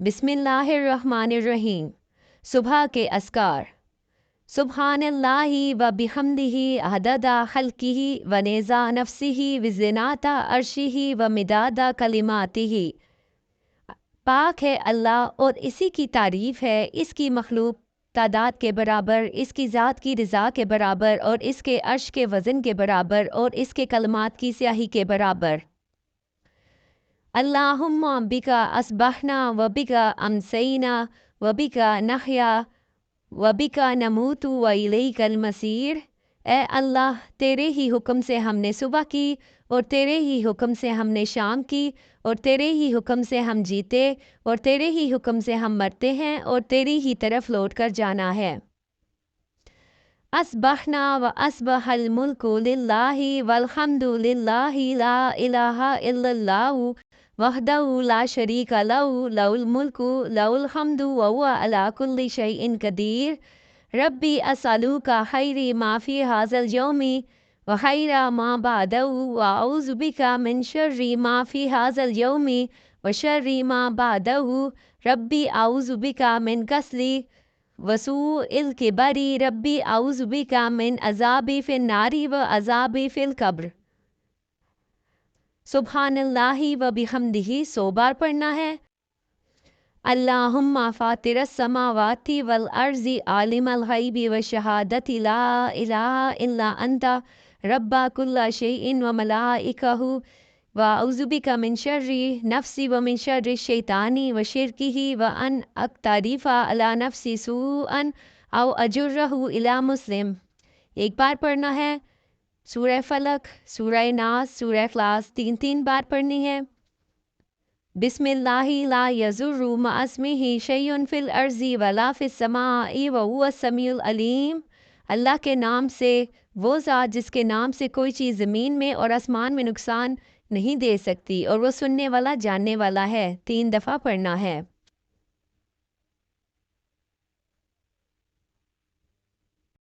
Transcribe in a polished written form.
बिस्मिल्लाहिर्रहमानिर्रहीम। सुबह के अस्कार। सुब्हानल्लाहि व बिहम्दिही अददा खल्किही व नेज़ा नफ्सिही व ज़िनाता अर्शिही व मिदादा कलिमातिही। पाक है अल्लाह और इसी की तारीफ़ है, इसकी मखलूक तादाद के बराबर, इसकी ज़ात की रज़ा के बराबर और इसके अर्श के वज़न के बराबर और इसके कलमात की स्याही के बराबर। अल्लाहुम्मा बिका अस्बहना व बिका अमसैना व बिका नहया व बिका नमूतु व इलैकल मसीर। ए अल्लाह, तेरे ही हुक्म से हमने सुबह की और तेरे ही हुक्म से हमने शाम की और तेरे ही हुक्म से हम जीते और तेरे ही हुक्म से हम मरते हैं और तेरी ही तरफ लौट कर जाना है। अस्बहना व अस्बहल मुल्कु लिल्लाहि वल्हम्दु लिल्लाहि ला इलाहा इल्लल्लाहु वहदहु ला शरीका लहु लहुल मुल्कु लहुल हम्दु व हुवा अला कुल्लि शैइन कदीर। रब्बी असअलुका खैरी मा फी हाज़ल यौमि व खैरा मा बअदहु व अऊज़ु बिका मिन शर्रि मा फी हाज़ल यौमि व शर्रि मा बअदहु। रब्बी अऊज़ु बिका मिन कसली व सूइल किबरी। रब्बी अऊज़ु बिका मिन अज़ाबि फिन नारी व अज़ाबि फिल कब्र। सुब्हानल्लाहि व बिहम्दिही 100 बार पढ़ना है। अल्लाहुम्मा फातिरस समावाति वल अर्ज़ि आलिमल गैबि व शहादति ला इलाहा इल्ला अंता रब्बा कुल्ला शैइन व मलाइकहु व अऊज़ु बिका मिन शर्रि नफ्सी व मिन शर्रि शैतानी व शिरकिही व अन अक्तारिफा अला नफ्सी सूअन औ अजुर्रहु इला मुस्लिम। एक बार पढ़ना है। सूरह फलक, सूरह नास, सूरह इखलास 3-3 बार पढ़नी है। बिस्मिल्लाहि ला यज़ुर्रु मअस्मिही शैउन फिल अर्ज़ि वला फिस समाई व हुवस समीउल अलीम। अल्लाह के नाम से, वो ज़ात जिसके नाम से कोई चीज़ ज़मीन में और आसमान में नुकसान नहीं दे सकती और वो सुनने वाला जानने वाला है। 3 दफ़ा पढ़ना है।